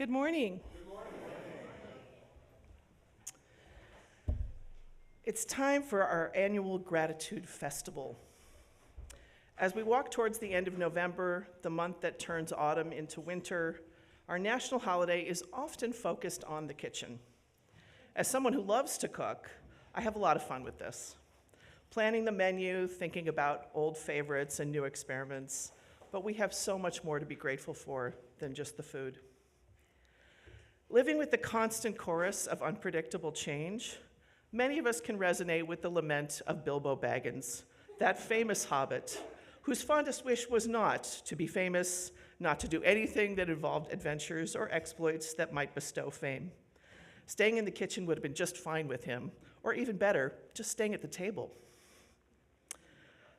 Good morning. It's time for our annual Gratitude Festival. As we walk towards the end of November, the month that turns autumn into winter, our national holiday is often focused on the kitchen. As someone who loves to cook, I have a lot of fun with this. Planning the menu, thinking about old favorites and new experiments, but we have so much more to be grateful for than just the food. Living with the constant chorus of unpredictable change, many of us can resonate with the lament of Bilbo Baggins, that famous hobbit, whose fondest wish was not to be famous, not to do anything that involved adventures or exploits that might bestow fame. Staying in the kitchen would have been just fine with him, or even better, just staying at the table.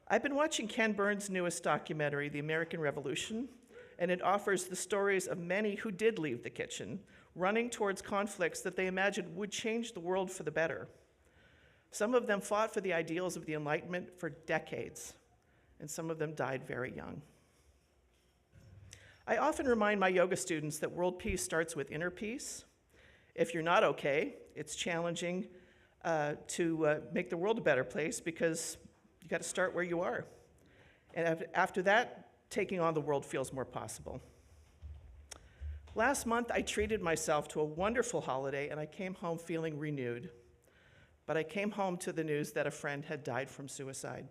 I've been watching Ken Burns' newest documentary, The American Revolution, and it offers the stories of many who did leave the kitchen, running towards conflicts that they imagined would change the world for the better. Some of them fought for the ideals of the Enlightenment for decades, and some of them died very young. I often remind my yoga students that world peace starts with inner peace. If you're not okay, it's challenging to make the world a better place because you got to start where you are. And after that, taking on the world feels more possible. Last month, I treated myself to a wonderful holiday, and I came home feeling renewed. But I came home to the news that a friend had died from suicide.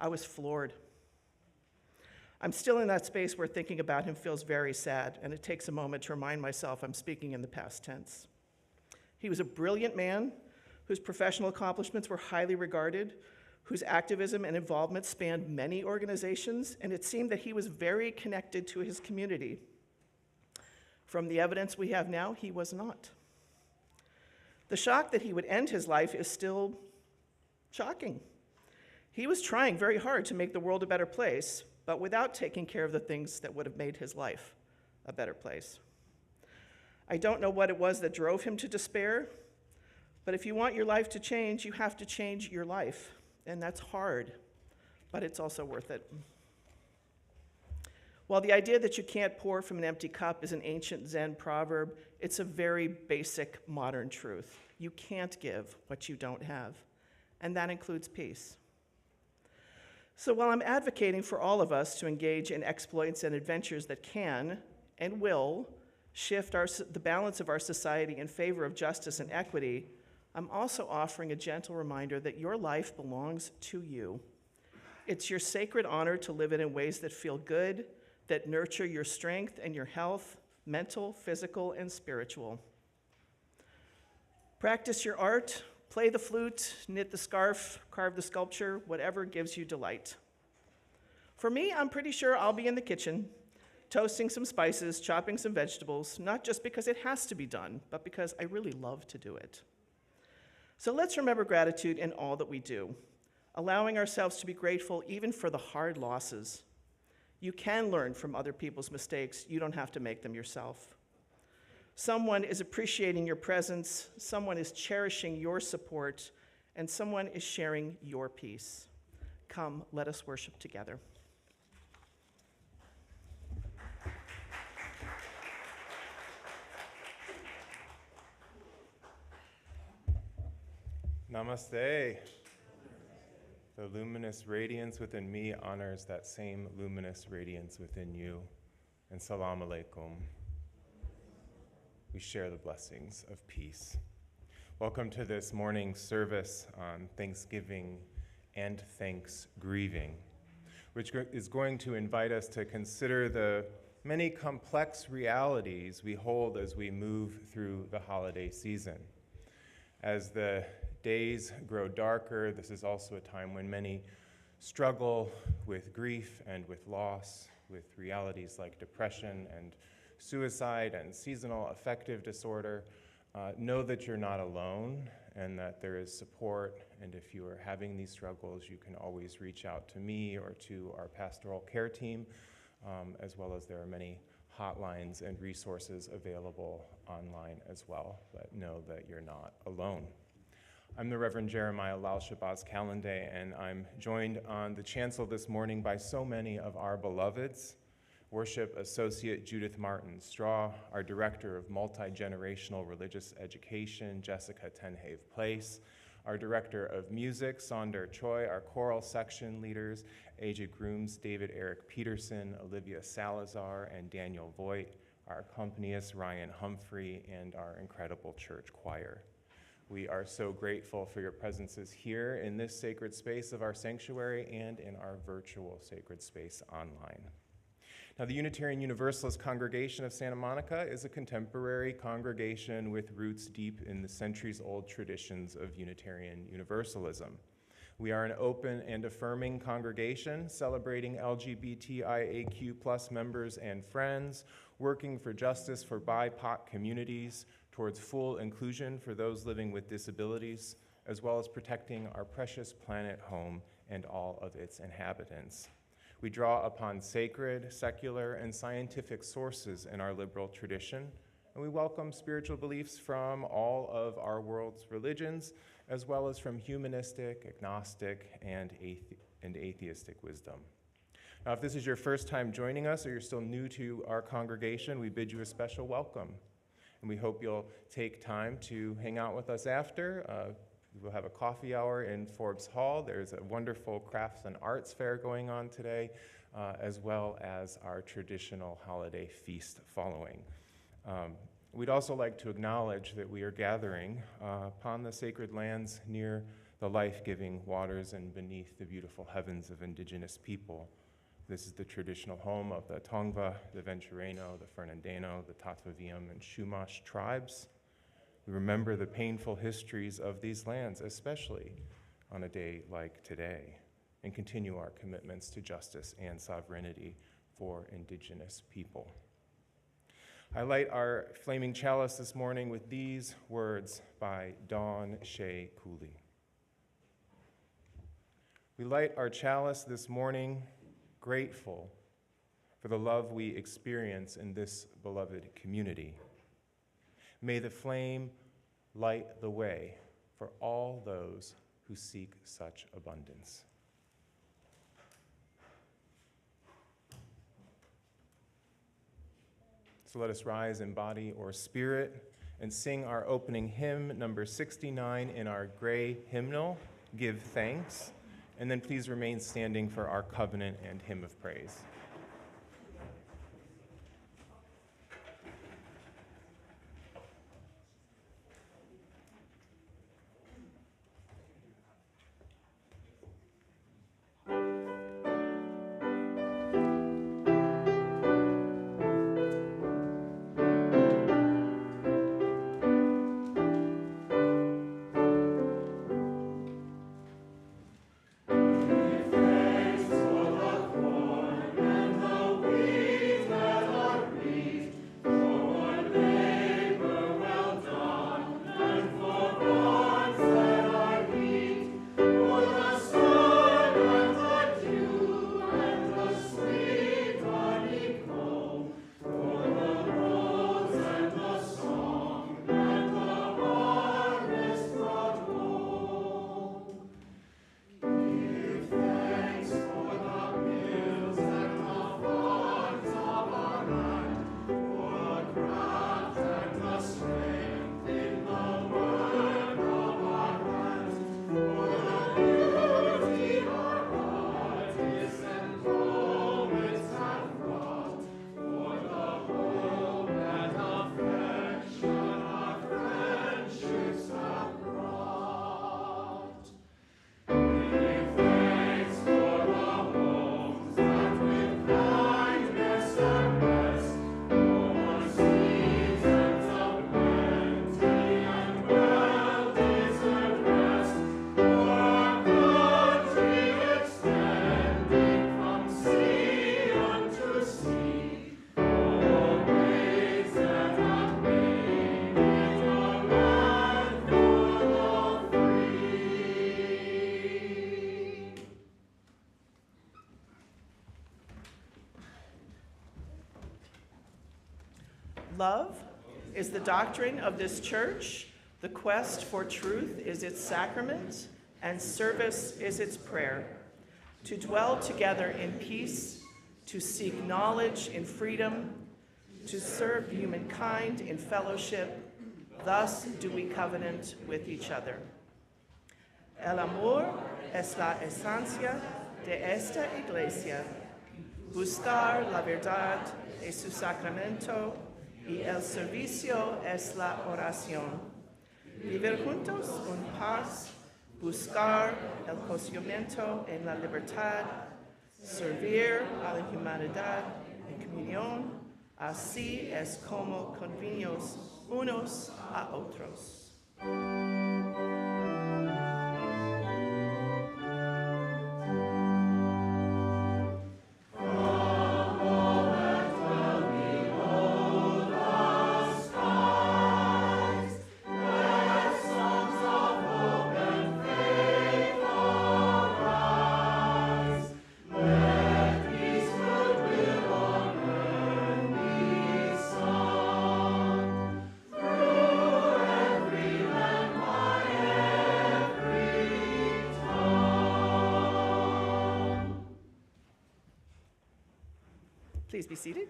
I was floored. I'm still in that space where thinking about him feels very sad, and it takes a moment to remind myself I'm speaking in the past tense. He was a brilliant man whose professional accomplishments were highly regarded, whose activism and involvement spanned many organizations, and it seemed that he was very connected to his community. From the evidence we have now, he was not. The shock that he would end his life is still shocking. He was trying very hard to make the world a better place, but without taking care of the things that would have made his life a better place. I don't know what it was that drove him to despair, but if you want your life to change, you have to change your life, and that's hard, but it's also worth it. While the idea that you can't pour from an empty cup is an ancient Zen proverb, it's a very basic modern truth. You can't give what you don't have, and that includes peace. So while I'm advocating for all of us to engage in exploits and adventures that can and will shift the balance of our society in favor of justice and equity, I'm also offering a gentle reminder that your life belongs to you. It's your sacred honor to live it in ways that feel good, that nurture your strength and your health, mental, physical, and spiritual. Practice your art, play the flute, knit the scarf, carve the sculpture, whatever gives you delight. For me, I'm pretty sure I'll be in the kitchen, toasting some spices, chopping some vegetables, not just because it has to be done, but because I really love to do it. So let's remember gratitude in all that we do, allowing ourselves to be grateful even for the hard losses. You can learn from other people's mistakes. You don't have to make them yourself. Someone is appreciating your presence, someone is cherishing your support, and someone is sharing your peace. Come, let us worship together. Namaste. The luminous radiance within me honors that same luminous radiance within you. And salam alaikum. We share the blessings of peace. Welcome to this morning's service on Thanksgiving and Thanxgrieving, which is going to invite us to consider the many complex realities we hold as we move through the holiday season. As the days grow darker, this is also a time when many struggle with grief and with loss, with realities like depression and suicide and seasonal affective disorder. Know that you're not alone and that there is support, and if you are having these struggles, you can always reach out to me or to our pastoral care team, as well as there are many hotlines and resources available online as well, but know that you're not alone. I'm the Reverend Jeremiah Lal Shahbaz Kalendae, and I'm joined on the chancel this morning by so many of our beloveds Worship Associate Judith Martin Straw, our Director of Multi-Generational Religious Education, Jessica Tenhave Place, our Director of Music, Sonder Choi, our choral section leaders, Aja Grooms, David Eric Peterson, Olivia Salazar, and Daniel Voigt, our accompanists, Ryan Humphrey, and our incredible church choir. We are so grateful for your presences here in this sacred space of our sanctuary and in our virtual sacred space online. Now, the Unitarian Universalist Congregation of Santa Monica is a contemporary congregation with roots deep in the centuries-old traditions of Unitarian Universalism. We are an open and affirming congregation celebrating LGBTIAQ+ members and friends, working for justice for BIPOC communities, towards full inclusion for those living with disabilities, as well as protecting our precious planet home and all of its inhabitants. We draw upon sacred, secular, and scientific sources in our liberal tradition, and we welcome spiritual beliefs from all of our world's religions, as well as from humanistic, agnostic, and atheistic wisdom. Now, if this is your first time joining us or you're still new to our congregation, we bid you a special welcome. And we hope you'll take time to hang out with us after. We'll have a coffee hour in Forbes Hall. There's a wonderful crafts and arts fair going on today, as well as our traditional holiday feast following. We'd also like to acknowledge that we are gathering upon the sacred lands near the life-giving waters and beneath the beautiful heavens of indigenous people. This is the traditional home of the Tongva, the Ventureno, the Fernandino, the Tatvaviam, and Chumash tribes. We remember the painful histories of these lands, especially on a day like today, and continue our commitments to justice and sovereignty for indigenous people. I light our flaming chalice this morning with these words by Dawn Shea Cooley. We light our chalice this morning grateful for the love we experience in this beloved community. May the flame light the way for all those who seek such abundance. So let us rise in body or spirit and sing our opening hymn, number 69 in our gray hymnal, Give Thanks, and then please remain standing for our covenant and hymn of praise. Love is the doctrine of this church, the quest for truth is its sacrament, and service is its prayer. To dwell together in peace, to seek knowledge in freedom, to serve humankind in fellowship. Thus do we covenant with each other. El amor es la esencia de esta iglesia. Buscar la verdad es su sacramento y el servicio es la oración. Vivir juntos en paz, buscar el conocimiento en la libertad, servir a la humanidad en comunión, así es como convenimos unos a otros. Please be seated.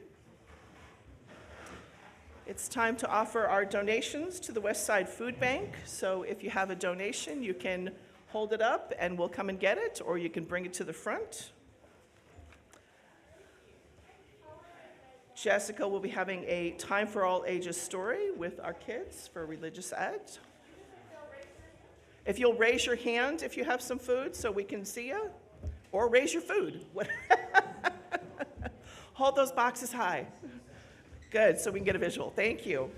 It's time to offer our donations to the Westside Food Bank. So if you have a donation, you can hold it up and we'll come and get it, or you can bring it to the front. Jessica will be having a Time for All Ages story with our kids for religious ed. If you'll raise your hand if you have some food so we can see you, or raise your food. Hold those boxes high. Good, so we can get a visual. Thank you.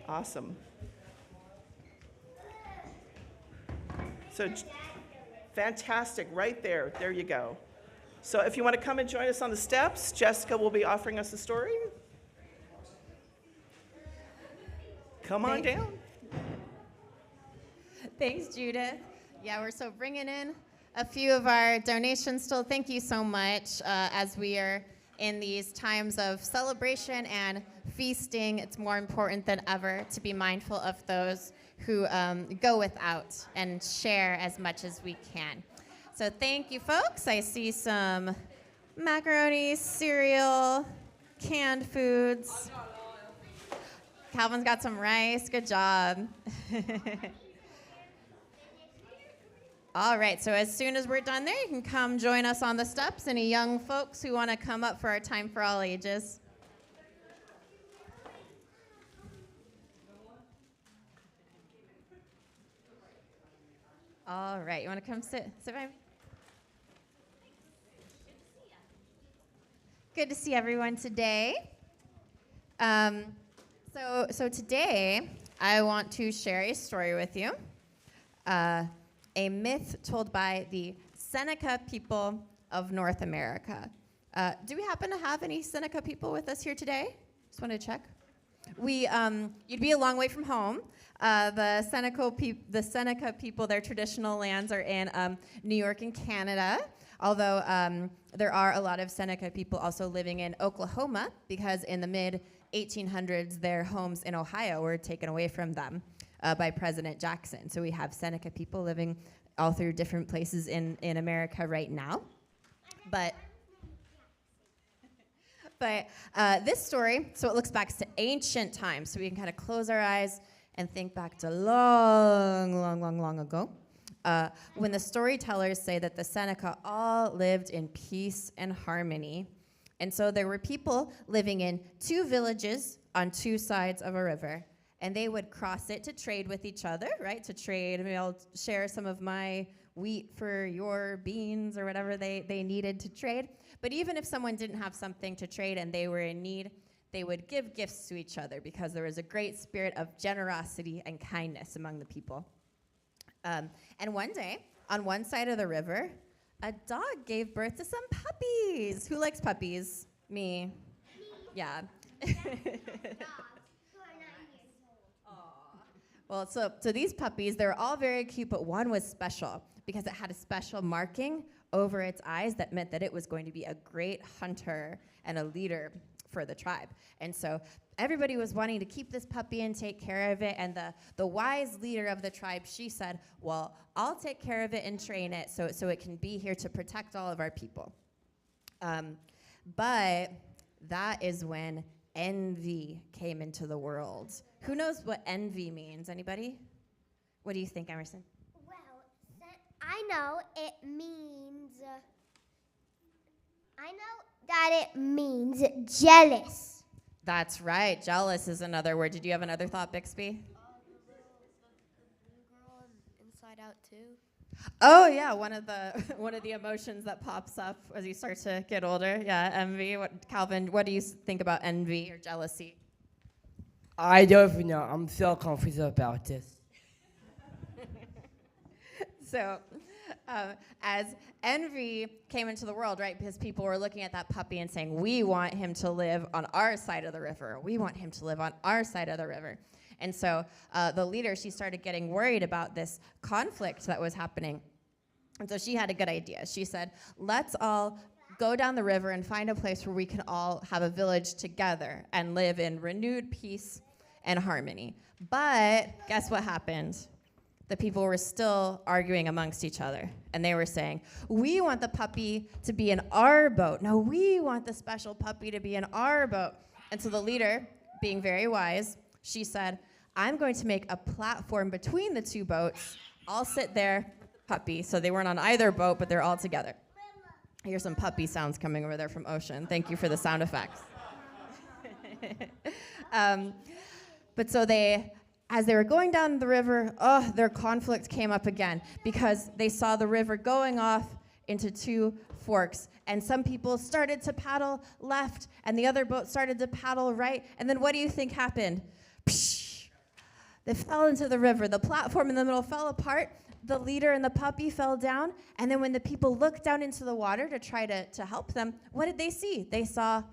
Awesome. So fantastic, right there. There you go. So if you want to come and join us on the steps, Jessica will be offering us the story. Come on down. Thanks, Judith. Yeah, we're so bringing in a few of our donations still. Thank you so much. As we are in these times of celebration and feasting, it's more important than ever to be mindful of those who go without and share as much as we can. So thank you, folks. I see some macaroni, cereal, canned foods. Calvin's got some rice. Good job. All right, so as soon as we're done there, you can come join us on the steps. Any young folks who want to come up for our Time for All Ages? All right, you want to come sit by me? Good to see everyone today. So today, I want to share a story with you. A myth told by the Seneca people of North America. Do we happen to have any Seneca people with us here today? Just wanted to check. You'd be a long way from home. The Seneca people, their traditional lands are in New York and Canada, although there are a lot of Seneca people also living in Oklahoma, because in the mid-1800s, their homes in Ohio were taken away from them by President Jackson. So we have Seneca people living all through different places in America right now. But this story, so it looks back to ancient times, so we can kind of close our eyes and think back to long ago, when the storytellers say that the Seneca all lived in peace and harmony. And so there were people living in two villages on two sides of a river. And they would cross it to trade with each other, right? To trade, maybe I'll share some of my wheat for your beans or whatever they needed to trade. But even if someone didn't have something to trade and they were in need, they would give gifts to each other because there was a great spirit of generosity and kindness among the people. And one day, on one side of the river, a dog gave birth to some puppies. Who likes puppies? Me. Yeah. Well, so these puppies, they were all very cute, but one was special because it had a special marking over its eyes that meant that it was going to be a great hunter and a leader for the tribe. And so everybody was wanting to keep this puppy and take care of it, and the wise leader of the tribe, she said, well, I'll take care of it and train it so it can be here to protect all of our people. But that is when envy came into the world. Who knows what envy means? Anybody? What do you think, Emerson? Well, I know it means. I know that it means jealous. That's right. Jealous is another word. Did you have another thought, Bixby? Girl Inside Out too. Oh yeah, one of the emotions that pops up as you start to get older. Yeah, envy. Calvin, what do you think about envy or jealousy? I don't know. I'm so confused about this. So, as envy came into the world, right, because people were looking at that puppy and saying, we want him to live on our side of the river. We want him to live on our side of the river. And so the leader, she started getting worried about this conflict that was happening. And so she had a good idea. She said, let's all go down the river and find a place where we can all have a village together and live in renewed peace and harmony. But guess what happened? The people were still arguing amongst each other. And they were saying, we want the puppy to be in our boat. No, we want the special puppy to be in our boat. And so the leader, being very wise, she said, I'm going to make a platform between the two boats. I'll sit there, puppy. So they weren't on either boat, but they're all together. I hear some puppy sounds coming over there from Ocean. Thank you for the sound effects. But so as they were going down the river, their conflict came up again because they saw the river going off into two forks. And some people started to paddle left, and the other boat started to paddle right. And then what do you think happened? Psh! They fell into the river. The platform in the middle fell apart. The leader and the puppy fell down. And then when the people looked down into the water to try to help them, what did they see? They saw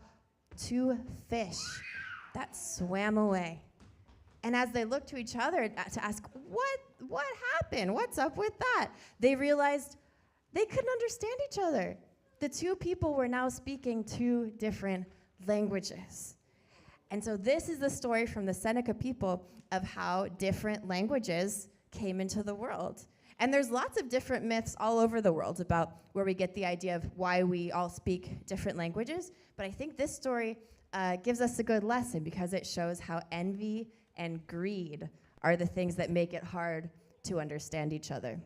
two fish that swam away. And as they looked to each other to ask, what happened? What's up with that? They realized they couldn't understand each other. The two people were now speaking two different languages. And so this is the story from the Seneca people of how different languages came into the world. And there's lots of different myths all over the world about where we get the idea of why we all speak different languages. But I think this story gives us a good lesson because it shows how envy and greed are the things that make it hard to understand each other.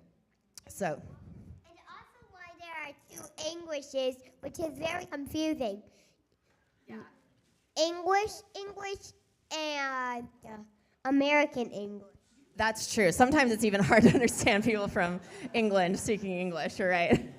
So. And also why there are two Englishes, which is very confusing. Yeah. English, and American English. That's true. Sometimes it's even hard to understand people from England speaking English, right?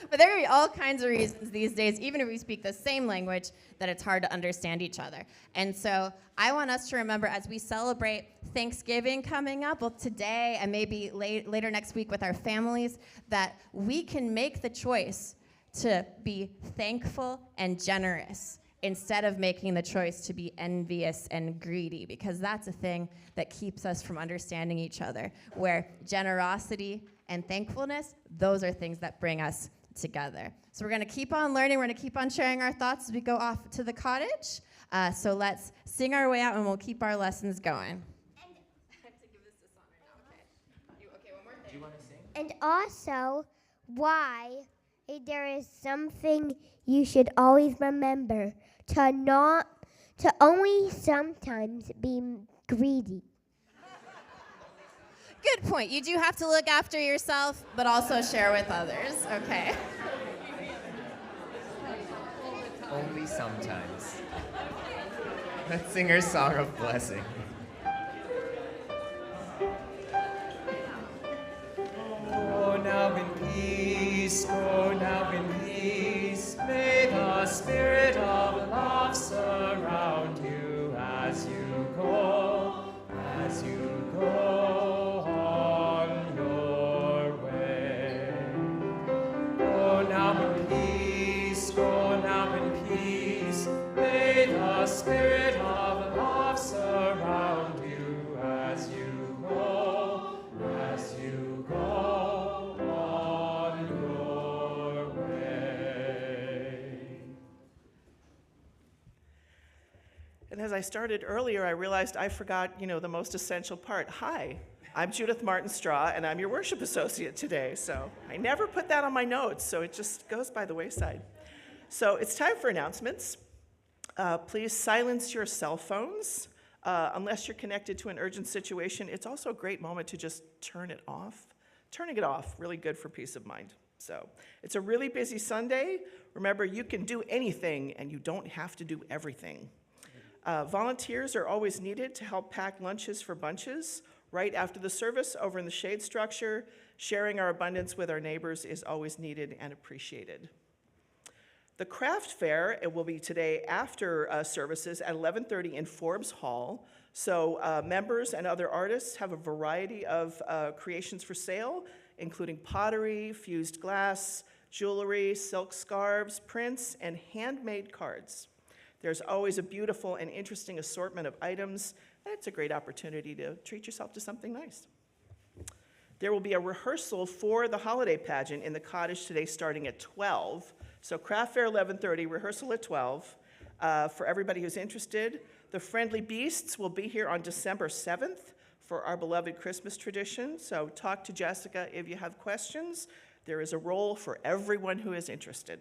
But there are all kinds of reasons these days, even if we speak the same language, that it's hard to understand each other. And so I want us to remember as we celebrate Thanksgiving coming up, well, today and maybe later next week with our families, that we can make the choice to be thankful and generous instead of making the choice to be envious and greedy, because that's a thing that keeps us from understanding each other, where generosity and thankfulness, those are things that bring us together. So we're going to keep on learning. We're going to keep on sharing our thoughts as we go off to the cottage. So let's sing our way out, and we'll keep our lessons going. And also, why there is something you should always remember, to only sometimes be greedy. Good point. You do have to look after yourself, but also share with others. Okay. Only sometimes. Let's sing our song of blessing. Go now in peace, go now in peace. May the spirit of love surround you as you go, as you go on your way. Go now in peace, go now in peace. May the spirit of love surround you as you go, as you go on your way. And as I started earlier, I realized I forgot, the most essential part. Hi, I'm Judith Martin Straw, and I'm your worship associate today. So I never put that on my notes, so it just goes by the wayside. So it's time for announcements. Please silence your cell phones. Unless you're connected to an urgent situation, it's also a great moment to just turn it off. Turning it off, really good for peace of mind. So it's a really busy Sunday. Remember, you can do anything and you don't have to do everything. Volunteers are always needed to help pack lunches for bunches. Right after the service, over in the shade structure, sharing our abundance with our neighbors is always needed and appreciated. The craft fair, it will be today after services at 11:30 in Forbes Hall. So members and other artists have a variety of creations for sale, including pottery, fused glass, jewelry, silk scarves, prints, and handmade cards. There's always a beautiful and interesting assortment of items, and it's a great opportunity to treat yourself to something nice. There will be a rehearsal for the holiday pageant in the cottage today starting at 12. So craft fair 11:30, rehearsal at 12. For everybody who's interested, the Friendly Beasts will be here on December 7th for our beloved Christmas tradition. So talk to Jessica if you have questions. There is a role for everyone who is interested.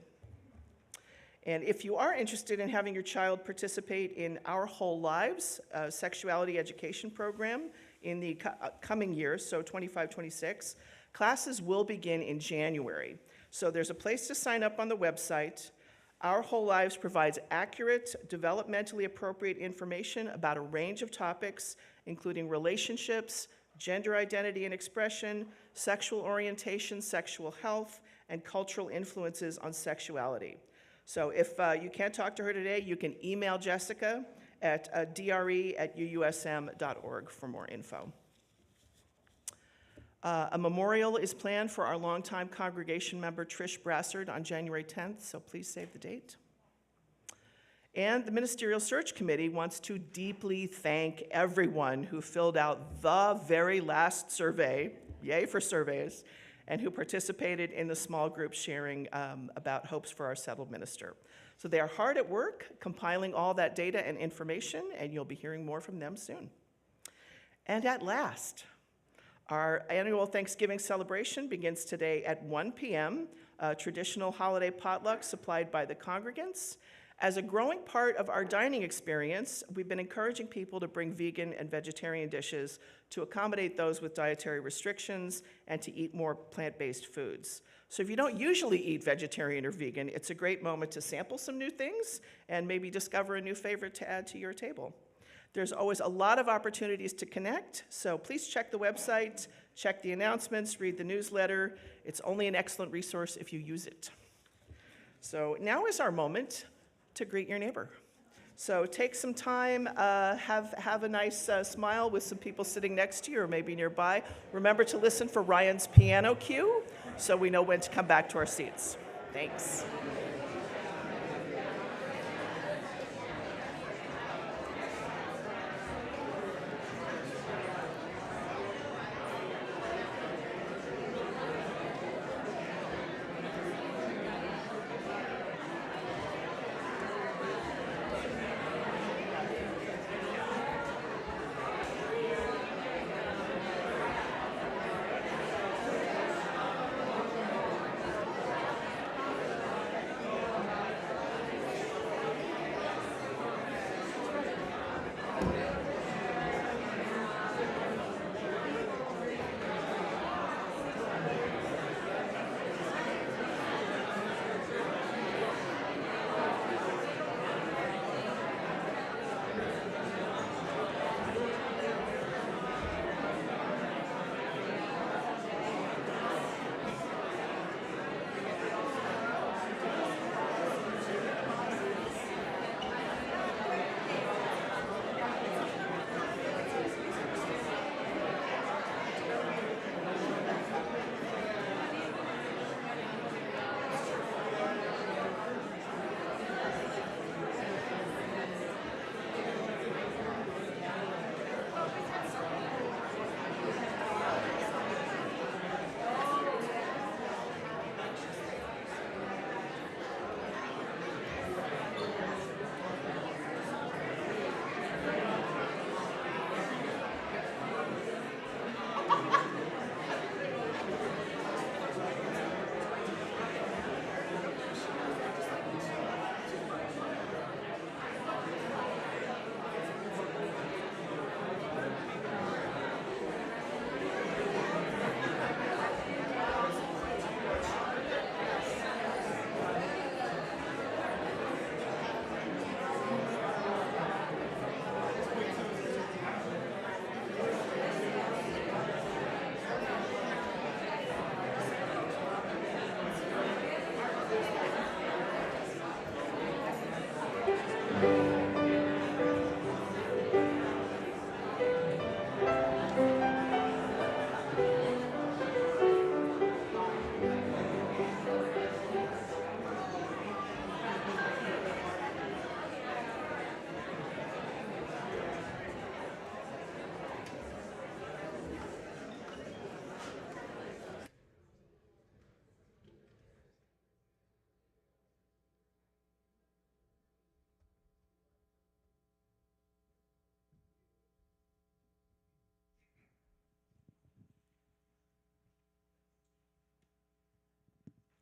And if you are interested in having your child participate in Our Whole Lives sexuality education program in the coming years, so 25-26, classes will begin in January. So there's a place to sign up on the website. Our Whole Lives provides accurate, developmentally appropriate information about a range of topics, including relationships, gender identity and expression, sexual orientation, sexual health, and cultural influences on sexuality. So if you can't talk to her today, you can email Jessica at dre@uusm.org for more info. A memorial is planned for our longtime congregation member Trish Brassard on January 10th, so please save the date. And the Ministerial Search Committee wants to deeply thank everyone who filled out the very last survey, yay for surveys, and who participated in the small group sharing about hopes for our settled minister. So they are hard at work compiling all that data and information, and you'll be hearing more from them soon. And at last, our annual Thanksgiving celebration begins today at 1 p.m., a traditional holiday potluck supplied by the congregants. As a growing part of our dining experience, we've been encouraging people to bring vegan and vegetarian dishes to accommodate those with dietary restrictions and to eat more plant-based foods. So if you don't usually eat vegetarian or vegan, it's a great moment to sample some new things and maybe discover a new favorite to add to your table. There's always a lot of opportunities to connect, so please check the website, check the announcements, read the newsletter. It's only an excellent resource if you use it. So now is our moment to greet your neighbor. So take some time, have a nice smile with some people sitting next to you or maybe nearby. Remember to listen for Ryan's piano cue so we know when to come back to our seats. Thanks.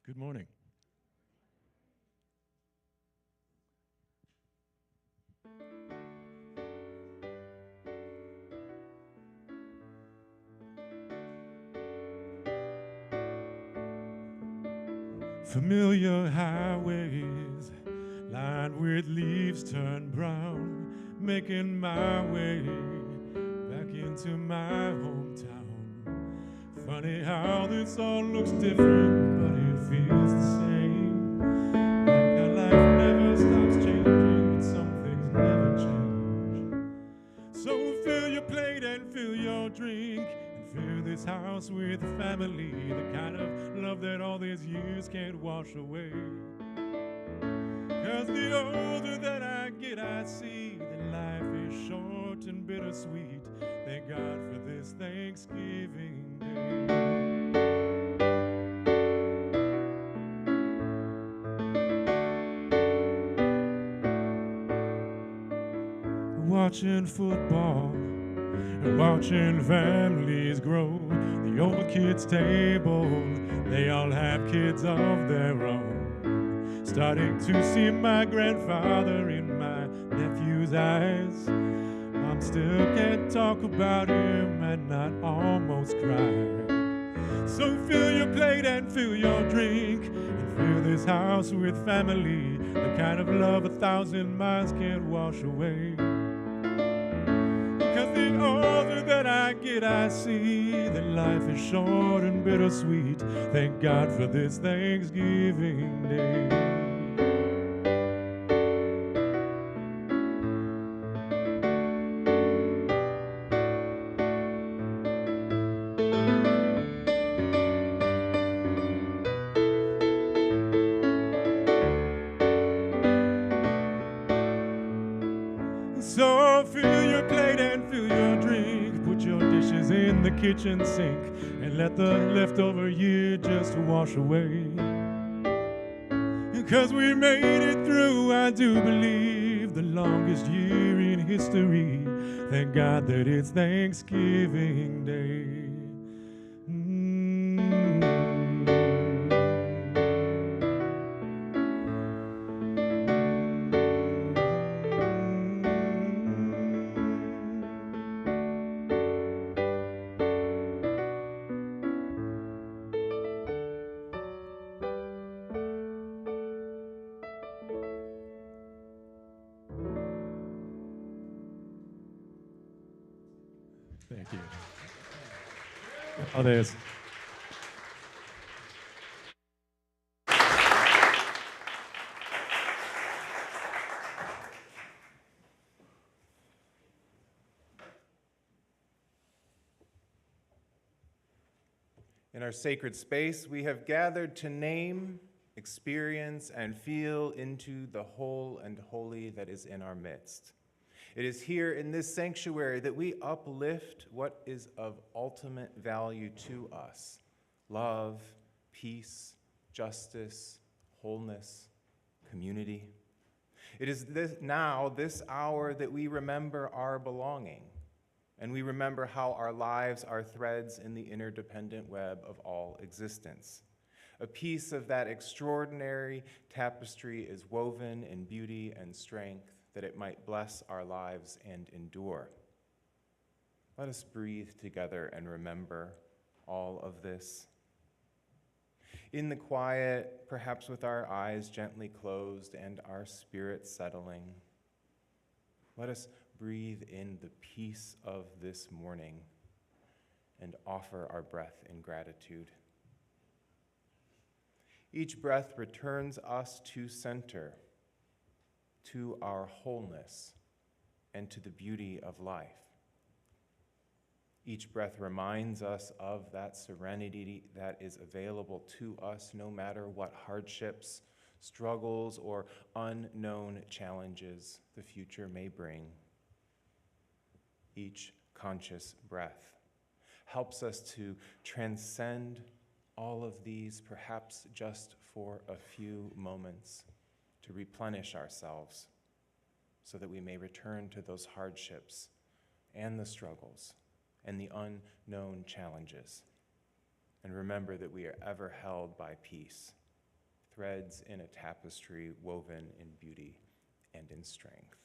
Good morning. Familiar highways lined with leaves turned brown, making my way back into my hometown. Funny how this all looks different, but it feels the same. Like our life never stops changing, but some things never change. So fill your plate and fill your drink, and fill this house with family, the kind of love that all these years can't wash away. 'Cause the older that I get, I see that life is short and bittersweet. Thank God for this Thanksgiving Day. Watching football and watching families grow. The old kids' table, they all have kids of their own. Starting to see my grandfather in my nephew's eyes. Mom still can't talk about him and not almost cry. So fill your plate and fill your drink, and fill this house with family, the kind of love 1,000 miles can't wash away. 'Cause the older that I get, I see that life is short and bittersweet. Thank God for this Thanksgiving Day. So fill your plate and fill your drink, put your dishes in the kitchen sink, and let the leftover year just wash away. 'Cause we made it through, I do believe, the longest year in history. Thank God that it's Thanksgiving Day. Thank you. Others. In our sacred space, we have gathered to name, experience, and feel into the whole and holy that is in our midst. It is here in this sanctuary that we uplift what is of ultimate value to us: love, peace, justice, wholeness, community. It is this hour that we remember our belonging, and we remember how our lives are threads in the interdependent web of all existence. A piece of that extraordinary tapestry is woven in beauty and strength, that it might bless our lives and endure. Let us breathe together and remember all of this. In the quiet, perhaps with our eyes gently closed and our spirit settling, let us breathe in the peace of this morning and offer our breath in gratitude. Each breath returns us to center, to our wholeness, and to the beauty of life. Each breath reminds us of that serenity that is available to us no matter what hardships, struggles, or unknown challenges the future may bring. Each conscious breath helps us to transcend all of these, perhaps just for a few moments, to replenish ourselves so that we may return to those hardships and the struggles and the unknown challenges, and remember that we are ever held by peace threads in a tapestry woven in beauty and in strength.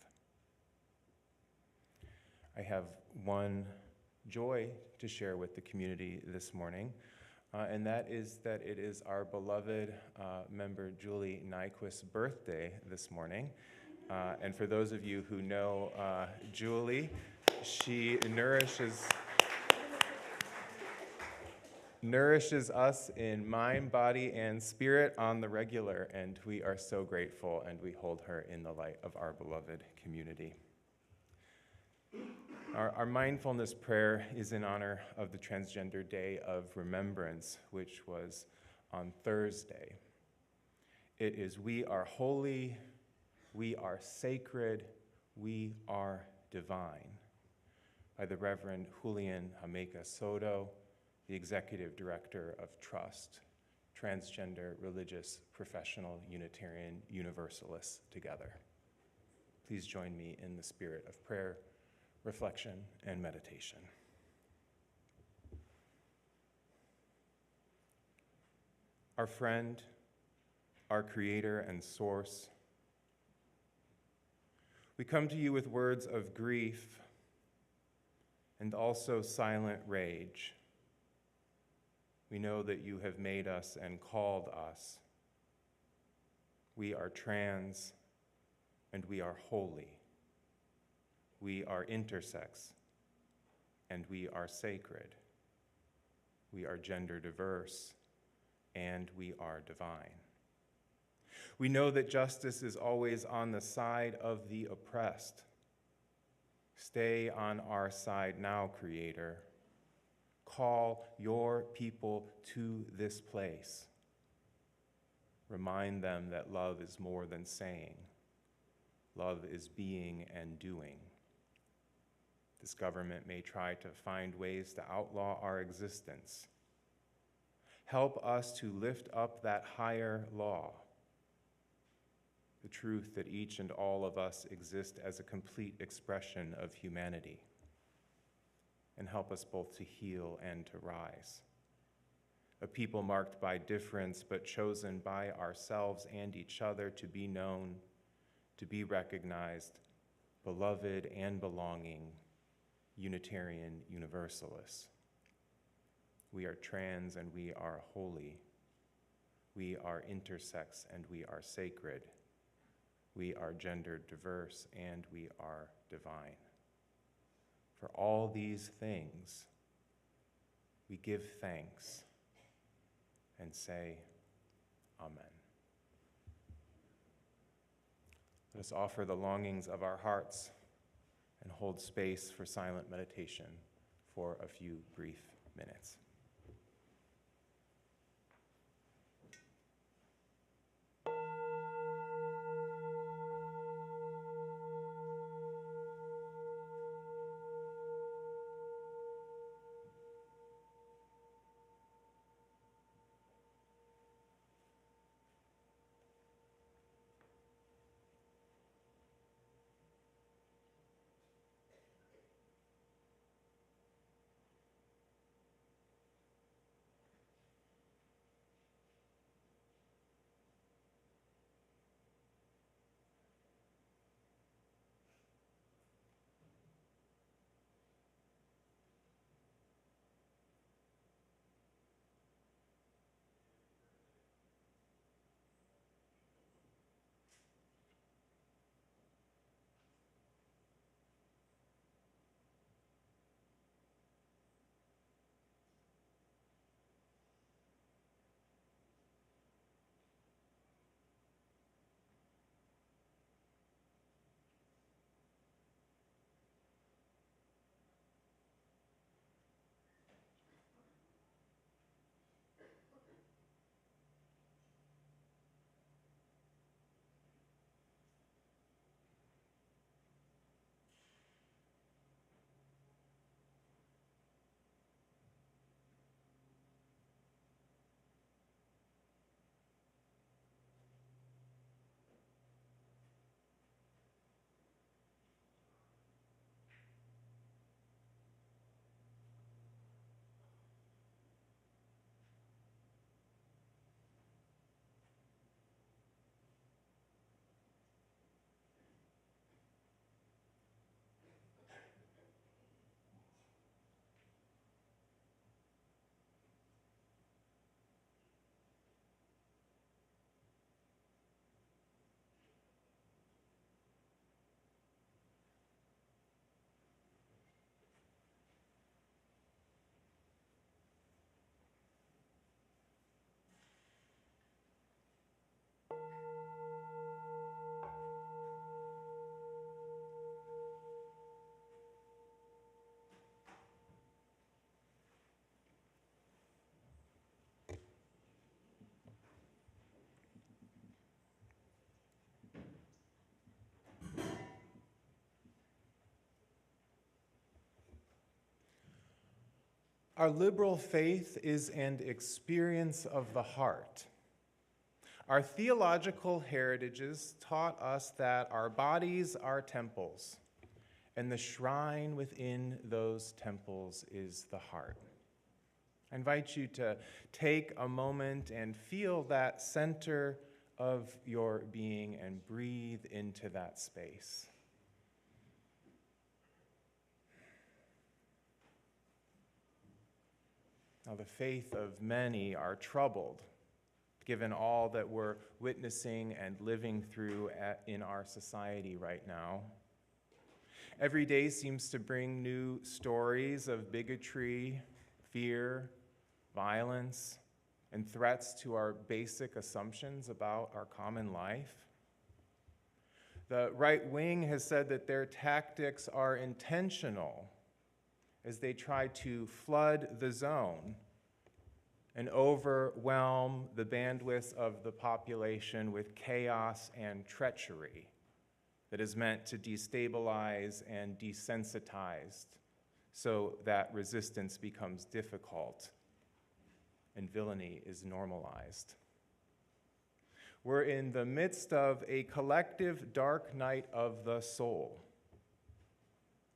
I have one joy to share with the community this morning, and that is that it is our beloved member Julie Nyquist's birthday this morning. And for those of you who know Julie, she nourishes us in mind, body, and spirit on the regular, and we are so grateful, and we hold her in the light of our beloved community. Our mindfulness prayer is in honor of the Transgender Day of Remembrance, which was on Thursday. It is "We are holy, we are sacred, we are divine," by the Reverend Julian Jamaica Soto, the Executive Director of Trust, Transgender Religious Professional Unitarian Universalists Together. Please join me in the spirit of prayer, reflection, and meditation. Our friend, our creator and source, we come to you with words of grief and also silent rage. We know that you have made us and called us. We are trans and we are holy. We are intersex, and we are sacred. We are gender diverse, and we are divine. We know that justice is always on the side of the oppressed. Stay on our side now, Creator. Call your people to this place. Remind them that love is more than saying. Love is being and doing. This government may try to find ways to outlaw our existence. Help us to lift up that higher law, the truth that each and all of us exist as a complete expression of humanity, and help us both to heal and to rise. A people marked by difference, but chosen by ourselves and each other to be known, to be recognized, beloved and belonging, Unitarian Universalists. We are trans and we are holy. We are intersex and we are sacred. We are gender diverse and we are divine. For all these things, we give thanks and say, Amen. Let us offer the longings of our hearts and hold space for silent meditation for a few brief minutes. Our liberal faith is an experience of the heart. Our theological heritages taught us that our bodies are temples, and the shrine within those temples is the heart. I invite you to take a moment and feel that center of your being and breathe into that space. Now, the faith of many are troubled, given all that we're witnessing and living through in our society right now. Every day seems to bring new stories of bigotry, fear, violence, and threats to our basic assumptions about our common life. The right wing has said that their tactics are intentional as they try to flood the zone and overwhelm the bandwidth of the population with chaos and treachery that is meant to destabilize and desensitize so that resistance becomes difficult and villainy is normalized. We're in the midst of a collective dark night of the soul,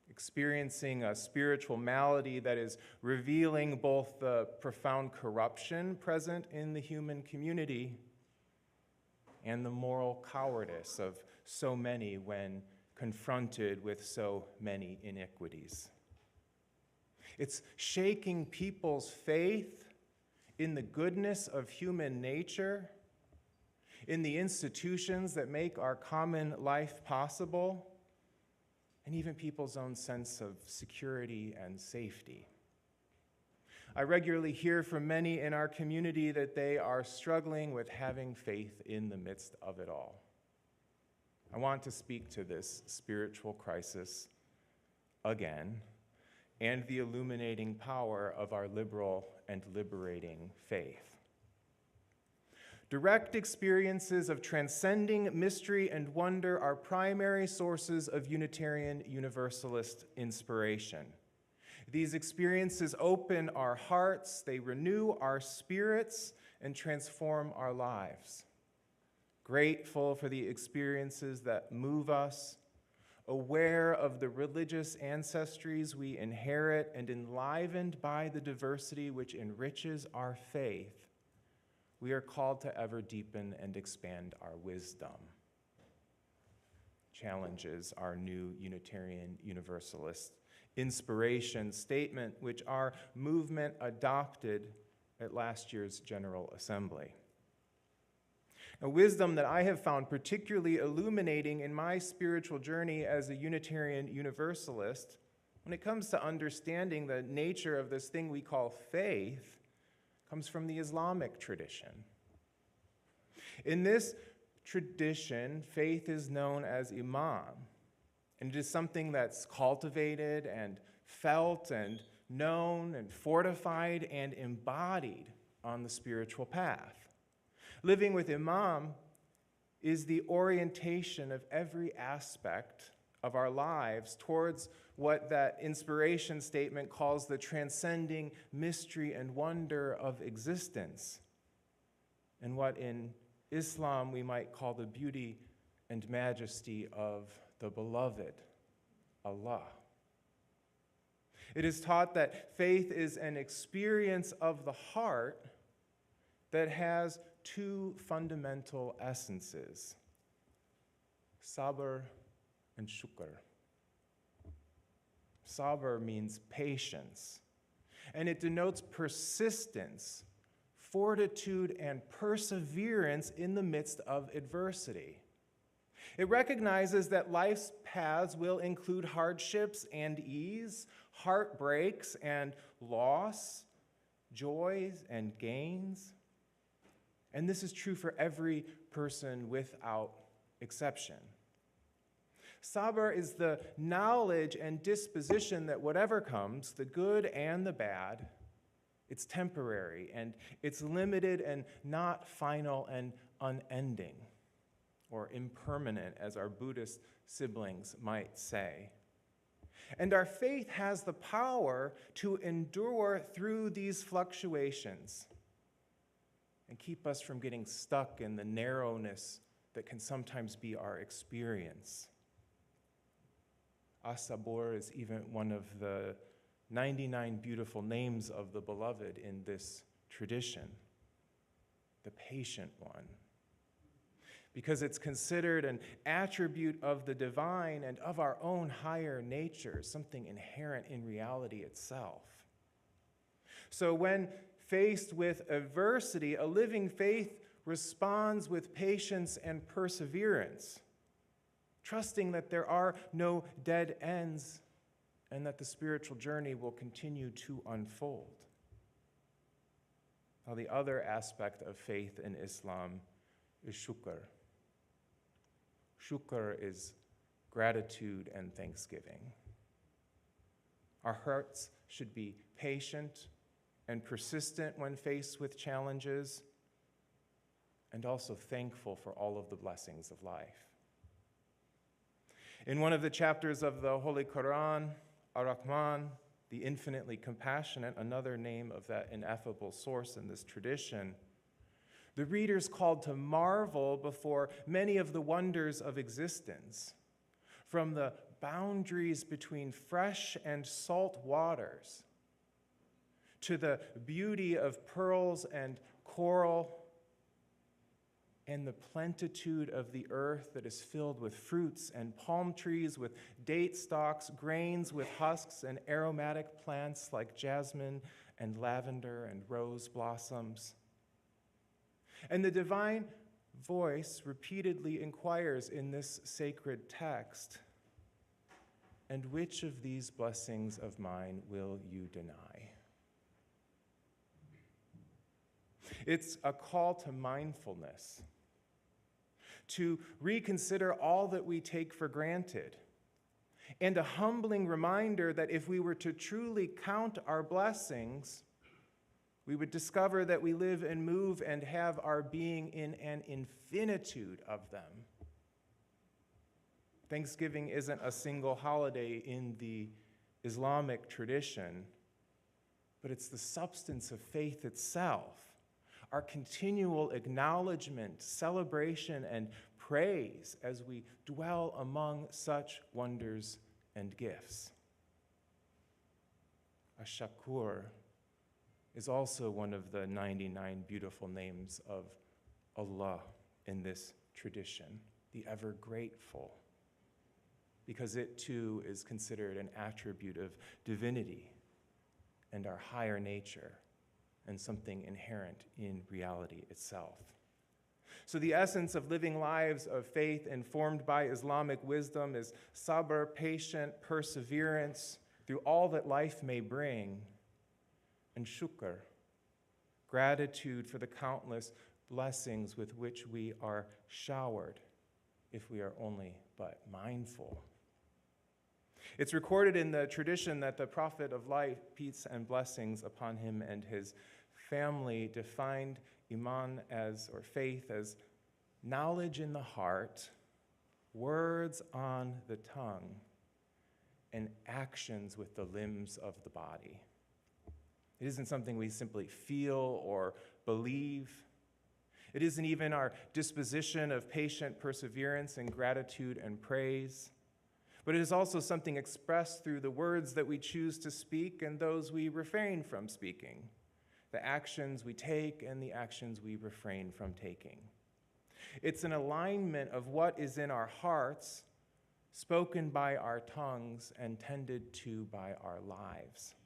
experiencing a spiritual malady that is revealing both the profound corruption present in the human community and the moral cowardice of so many when confronted with so many iniquities. It's shaking people's faith in the goodness of human nature, in the institutions that make our common life possible, and even people's own sense of security and safety. I regularly hear from many in our community that they are struggling with having faith in the midst of it all. I want to speak to this spiritual crisis again and the illuminating power of our liberal and liberating faith. Direct experiences of transcending mystery and wonder are primary sources of Unitarian Universalist inspiration. These experiences open our hearts, they renew our spirits, and transform our lives. Grateful for the experiences that move us, aware of the religious ancestries we inherit, and enlivened by the diversity which enriches our faith, we are called to ever deepen and expand our wisdom. Challenges our new Unitarian Universalist inspiration statement, which our movement adopted at last year's General Assembly. A wisdom that I have found particularly illuminating in my spiritual journey as a Unitarian Universalist when it comes to understanding the nature of this thing we call faith comes from the Islamic tradition. In this tradition, faith is known as imam, and it is something that's cultivated and felt and known and fortified and embodied on the spiritual path. Living with imam is the orientation of every aspect of our lives towards what that inspiration statement calls the transcending mystery and wonder of existence, and what in Islam we might call the beauty and majesty of the beloved, Allah. It is taught that faith is an experience of the heart that has two fundamental essences, sabr and shukr. Sabr means patience, and it denotes persistence, fortitude, and perseverance in the midst of adversity. It recognizes that life's paths will include hardships and ease, heartbreaks and loss, joys and gains. And this is true for every person without exception. Sabr is the knowledge and disposition that whatever comes, the good and the bad, it's temporary and it's limited and not final and unending, or impermanent, as our Buddhist siblings might say. And our faith has the power to endure through these fluctuations and keep us from getting stuck in the narrowness that can sometimes be our experience. Asabor is even one of the 99 beautiful names of the beloved in this tradition, the patient one, because it's considered an attribute of the divine and of our own higher nature, something inherent in reality itself. So when faced with adversity, a living faith responds with patience and perseverance, trusting that there are no dead ends and that the spiritual journey will continue to unfold. Now, the other aspect of faith in Islam is shukr. Shukr is gratitude and thanksgiving. Our hearts should be patient and persistent when faced with challenges, and also thankful for all of the blessings of life. In one of the chapters of the Holy Quran, Ar-Rahman, the infinitely compassionate, another name of that ineffable source in this tradition, the reader's called to marvel before many of the wonders of existence, from the boundaries between fresh and salt waters, to the beauty of pearls and coral, and the plenitude of the earth that is filled with fruits and palm trees, with date stalks, grains with husks, and aromatic plants like jasmine and lavender and rose blossoms. And the divine voice repeatedly inquires in this sacred text, "And which of these blessings of mine will you deny?" It's a call to mindfulness, to reconsider all that we take for granted, and a humbling reminder that if we were to truly count our blessings, we would discover that we live and move and have our being in an infinitude of them. Thanksgiving isn't a single holiday in the Islamic tradition, but it's the substance of faith itself. Our continual acknowledgement, celebration, and praise as we dwell among such wonders and gifts. Ash-Shakur is also one of the 99 beautiful names of Allah in this tradition, the ever grateful, because it too is considered an attribute of divinity and our higher nature, and something inherent in reality itself. So the essence of living lives of faith informed by Islamic wisdom is sabr, patient perseverance through all that life may bring, and shukr, gratitude for the countless blessings with which we are showered if we are only but mindful. It's recorded in the tradition that the Prophet of light, peace and blessings upon him and his family, defined iman as, or faith as, knowledge in the heart, words on the tongue, and actions with the limbs of the body. It isn't something we simply feel or believe. It isn't even our disposition of patient perseverance and gratitude and praise. But it is also something expressed through the words that we choose to speak and those we refrain from speaking, the actions we take and the actions we refrain from taking. It's an alignment of what is in our hearts, spoken by our tongues and tended to by our lives.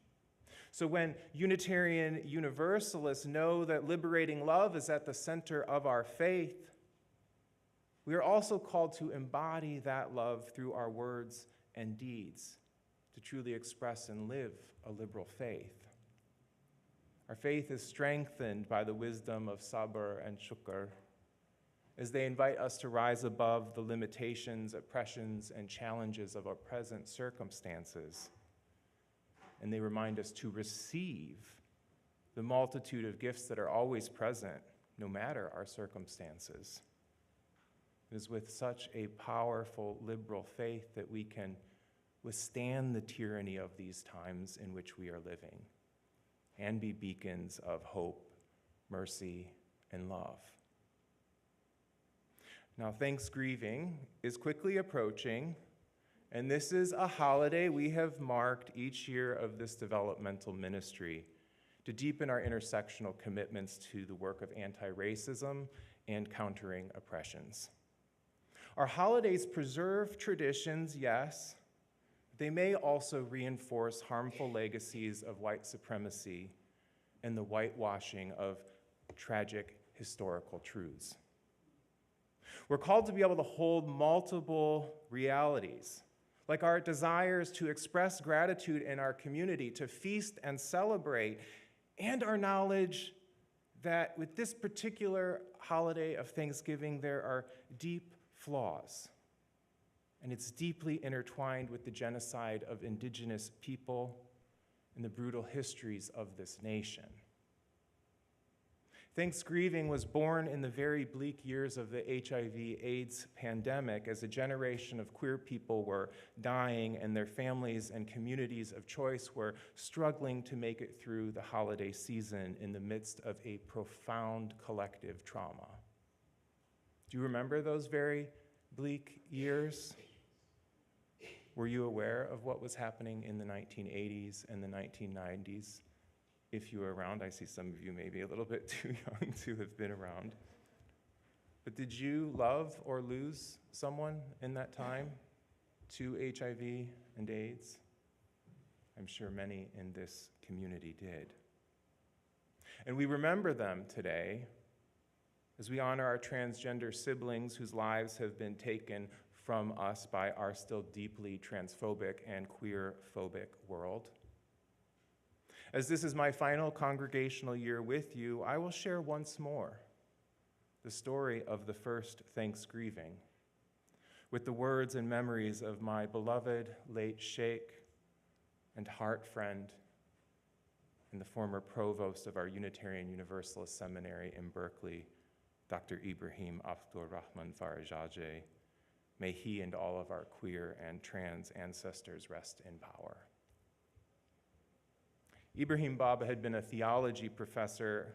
So when Unitarian Universalists know that liberating love is at the center of our faith, we are also called to embody that love through our words and deeds, to truly express and live a liberal faith. Our faith is strengthened by the wisdom of sabr and shukr, as they invite us to rise above the limitations, oppressions, and challenges of our present circumstances. And they remind us to receive the multitude of gifts that are always present, no matter our circumstances. It is with such a powerful liberal faith that we can withstand the tyranny of these times in which we are living, and be beacons of hope, mercy, and love. Now, Thanksgiving is quickly approaching, and this is a holiday we have marked each year of this developmental ministry to deepen our intersectional commitments to the work of anti-racism and countering oppressions. Our holidays preserve traditions, yes, but they may also reinforce harmful legacies of white supremacy and the whitewashing of tragic historical truths. We're called to be able to hold multiple realities, like our desires to express gratitude in our community, to feast and celebrate, and our knowledge that with this particular holiday of Thanksgiving, there are deep flaws, and it's deeply intertwined with the genocide of indigenous people and the brutal histories of this nation. Thanksgiving was born in the very bleak years of the HIV/AIDS pandemic as a generation of queer people were dying and their families and communities of choice were struggling to make it through the holiday season in the midst of a profound collective trauma. Do you remember those very bleak years? Were you aware of what was happening in the 1980s and the 1990s? If you were around, I see some of you maybe a little bit too young to have been around. But did you love or lose someone in that time to HIV and AIDS? I'm sure many in this community did. And we remember them today as we honor our transgender siblings whose lives have been taken from us by our still deeply transphobic and queer-phobic world. As this is my final congregational year with you, I will share once more the story of the first Thanksgiving with the words and memories of my beloved late sheikh and heart friend and the former provost of our Unitarian Universalist Seminary in Berkeley, Dr. Ibrahim Abdur Rahman Farajadeh. May he and all of our queer and trans ancestors rest in power. Ibrahim Baba had been a theology professor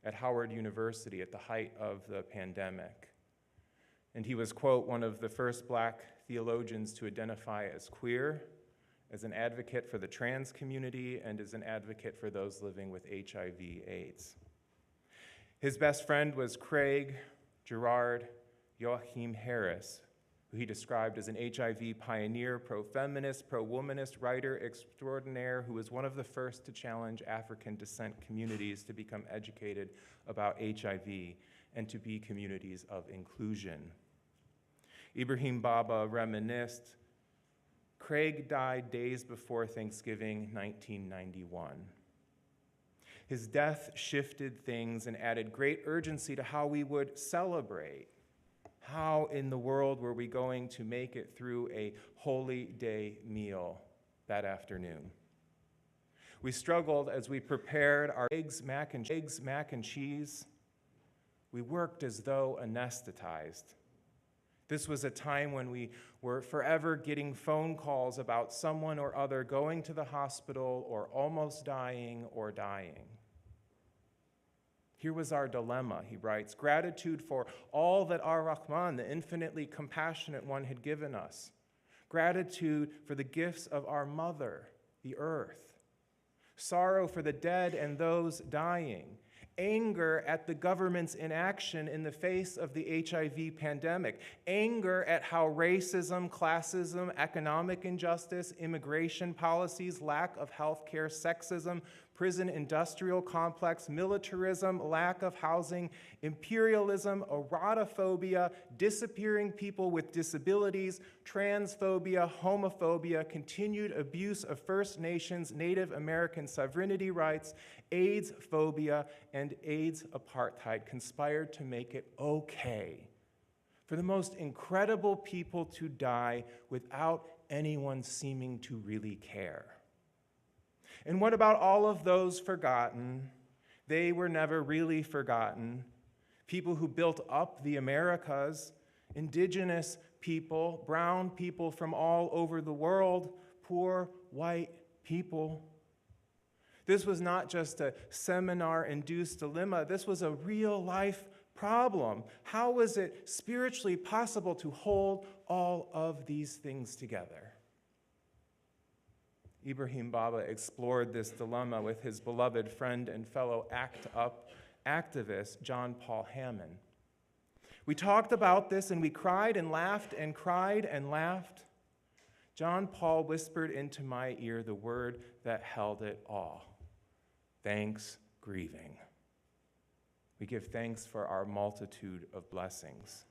at Howard University at the height of the pandemic. And he was, quote, one of the first Black theologians to identify as queer, as an advocate for the trans community, and as an advocate for those living with HIV/AIDS. His best friend was Craig Gerard Joachim Harris, who he described as an HIV pioneer, pro-feminist, pro-womanist writer extraordinaire who was one of the first to challenge African descent communities to become educated about HIV and to be communities of inclusion. Ibrahim Baba reminisced, Craig died days before Thanksgiving 1991. His death shifted things and added great urgency to how we would celebrate. How in the world were we going to make it through a Holy Day meal that afternoon? We struggled as we prepared our eggs, mac and cheese. We worked as though anesthetized. This was a time when we were forever getting phone calls about someone or other going to the hospital or almost dying or dying. Here was our dilemma, he writes, gratitude for all that Ar-Rahman, the infinitely compassionate one, had given us. Gratitude for the gifts of our mother, the earth. Sorrow for the dead and those dying. Anger at the government's inaction in the face of the HIV pandemic. Anger at how racism, classism, economic injustice, immigration policies, lack of health care, sexism, prison industrial complex, militarism, lack of housing, imperialism, erotophobia, disappearing people with disabilities, transphobia, homophobia, continued abuse of First Nations, Native American sovereignty rights, AIDS phobia, and AIDS apartheid conspired to make it okay for the most incredible people to die without anyone seeming to really care. And what about all of those forgotten? They were never really forgotten. People who built up the Americas, indigenous people, brown people from all over the world, poor white people. This was not just a seminar-induced dilemma. This was a real-life problem. How was it spiritually possible to hold all of these things together? Ibrahim Baba explored this dilemma with his beloved friend and fellow ACT UP activist, John Paul Hammond. We talked about this and we cried and laughed and cried and laughed. John Paul whispered into my ear the word that held it all: Thanxgrieving. We give thanks for our multitude of blessings.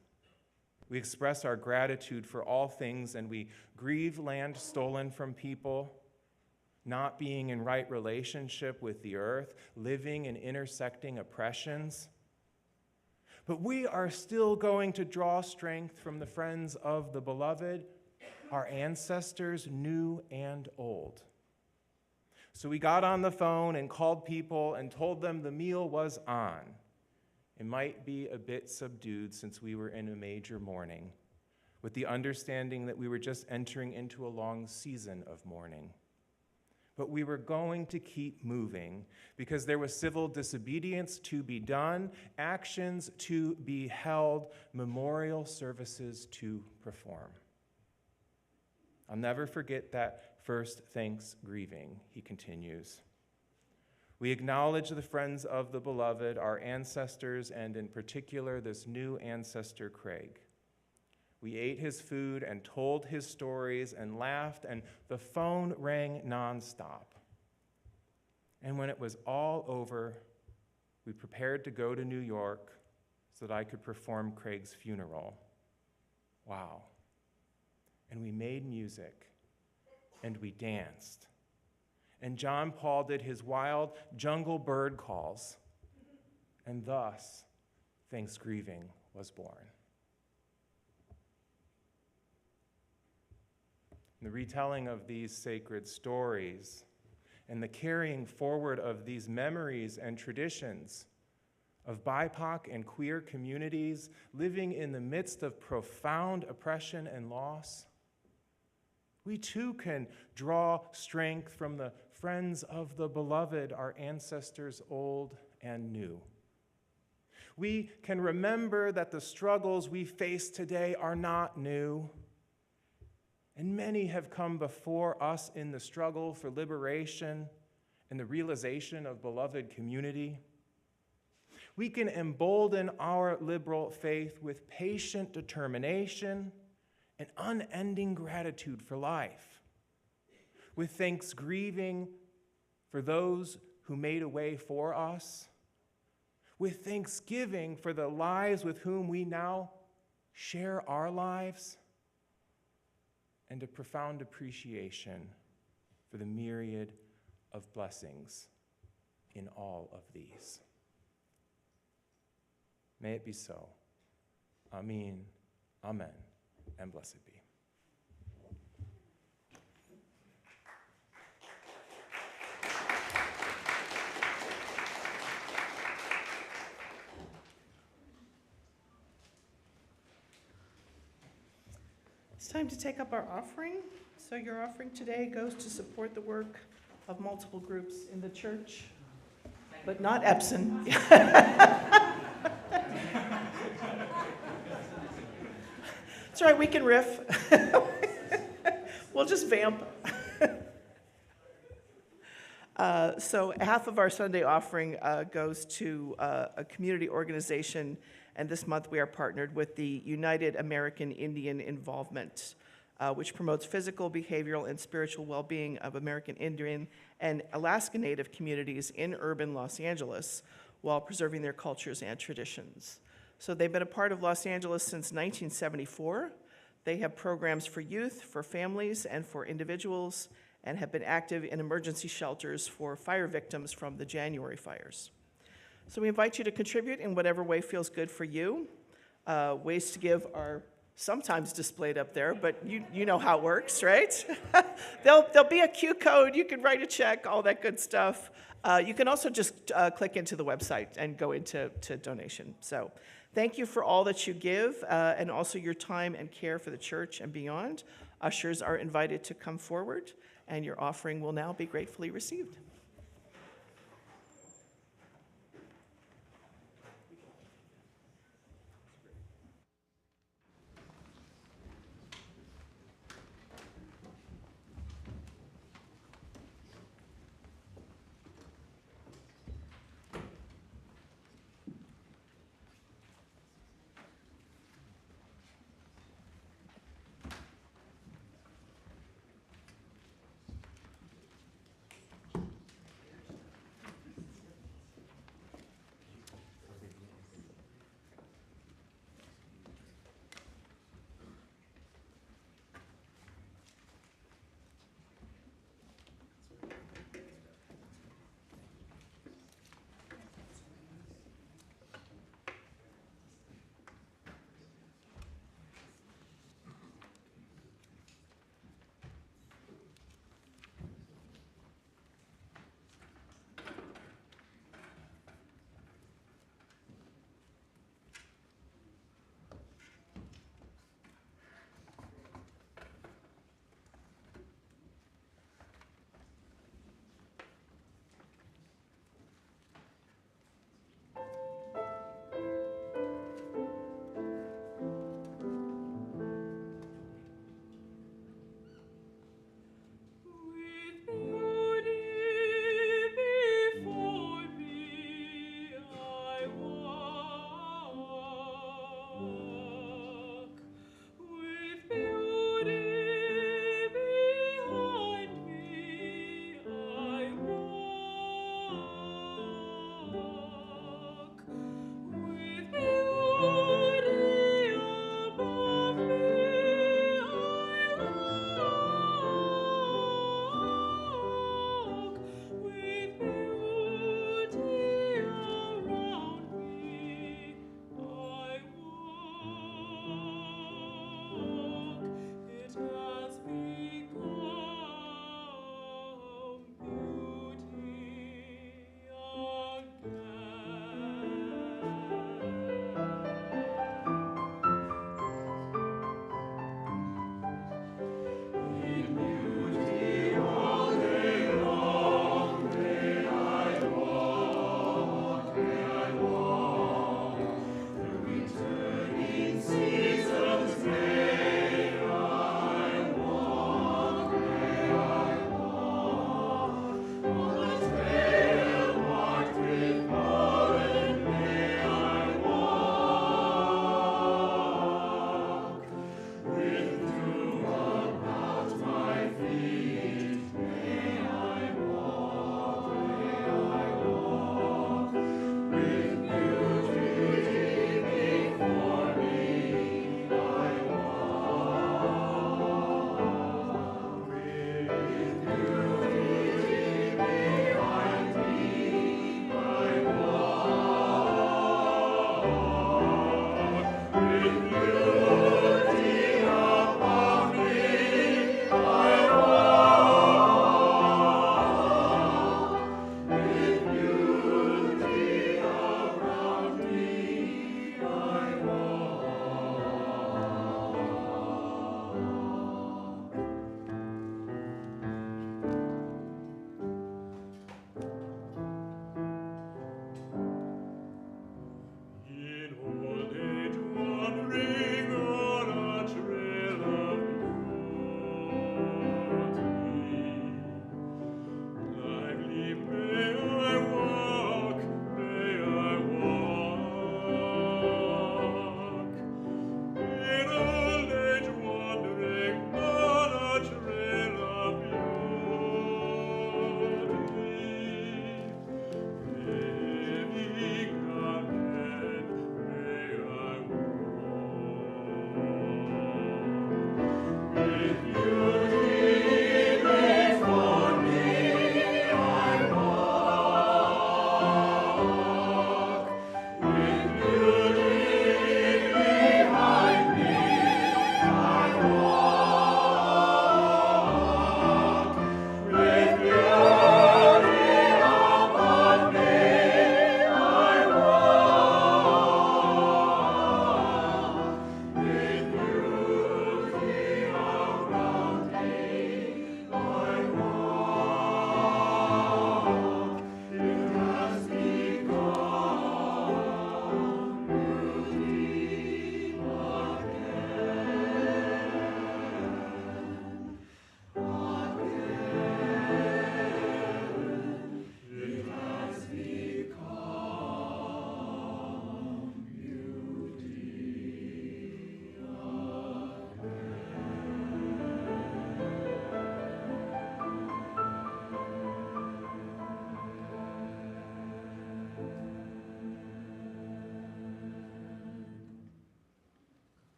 We express our gratitude for all things, and we grieve land stolen from people, not being in right relationship with the earth, living in intersecting oppressions. But we are still going to draw strength from the friends of the beloved, our ancestors, new and old. So we got on the phone and called people and told them the meal was on. It might be a bit subdued since we were in a major mourning, with the understanding that we were just entering into a long season of mourning. But we were going to keep moving because there was civil disobedience to be done, actions to be held, memorial services to perform. I'll never forget that first Thanksgrieving, he continues. We acknowledge the friends of the beloved, our ancestors, and in particular this new ancestor, Craig. We ate his food and told his stories and laughed, and the phone rang nonstop. And when it was all over, we prepared to go to New York so that I could perform Craig's funeral. Wow. And we made music, and we danced. And John Paul did his wild jungle bird calls, and thus Thanksgrieving was born. The retelling of these sacred stories and the carrying forward of these memories and traditions of BIPOC and queer communities living in the midst of profound oppression and loss, we too can draw strength from the friends of the beloved, our ancestors old and new. We can remember that the struggles we face today are not new. And many have come before us in the struggle for liberation and the realization of beloved community. We can embolden our liberal faith with patient determination and unending gratitude for life, with thanksgiving for those who made a way for us, with thanksgiving for the lives with whom we now share our lives, and a profound appreciation for the myriad of blessings in all of these. May it be so. Amen, amen, and blessed be. It's time to take up our offering. So your offering today goes to support the work of multiple groups in the church, but not Epson. That's right, we can riff. We'll just vamp. So half of our Sunday offering goes to a community organization, and this month we are partnered with the United American Indian Involvement, which promotes physical, behavioral, and spiritual well-being of American Indian and Alaska Native communities in urban Los Angeles while preserving their cultures and traditions. So they've been a part of Los Angeles since 1974. They have programs for youth, for families, and for individuals, and have been active in emergency shelters for fire victims from the January fires. So we invite you to contribute in whatever way feels good for you. Ways to give are sometimes displayed up there, but you know how it works, right? There'll be a Q code, you can write a check, all that good stuff. You can also just click into the website and go into donation. So thank you for all that you give and also your time and care for the church and beyond. Ushers are invited to come forward, and your offering will now be gratefully received.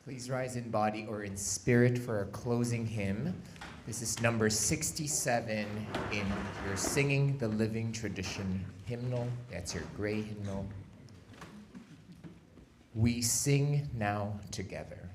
Please rise in body or in spirit for our closing hymn. This is number 67 in your Singing the Living Tradition hymnal. That's your gray hymnal. We sing now together.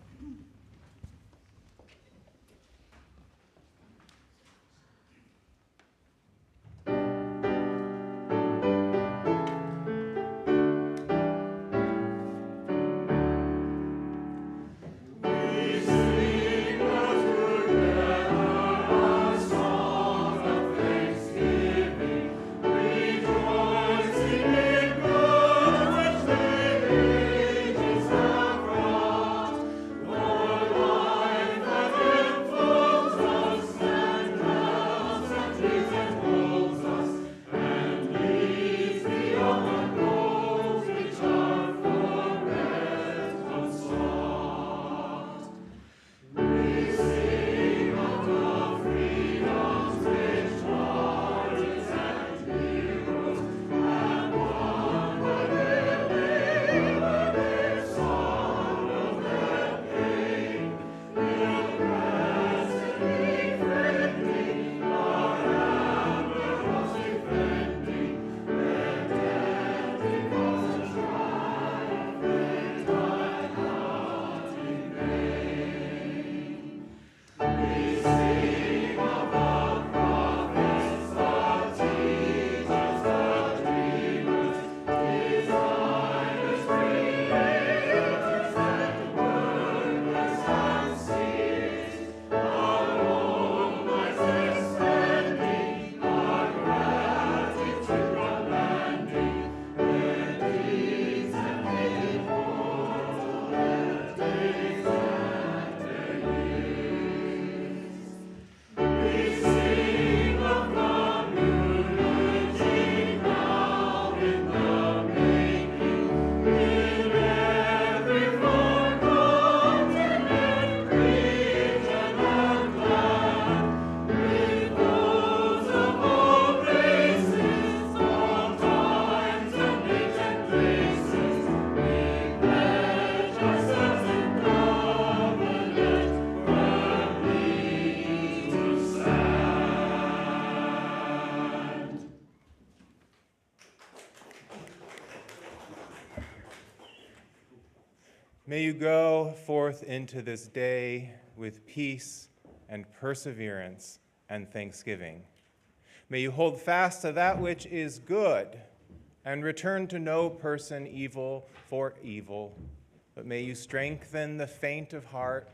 May you go forth into this day with peace and perseverance and thanksgiving. May you hold fast to that which is good and return to no person evil for evil. But may you strengthen the faint of heart,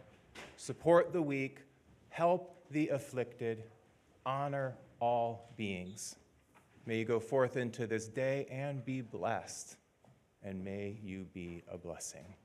support the weak, help the afflicted, honor all beings. May you go forth into this day and be blessed, and may you be a blessing.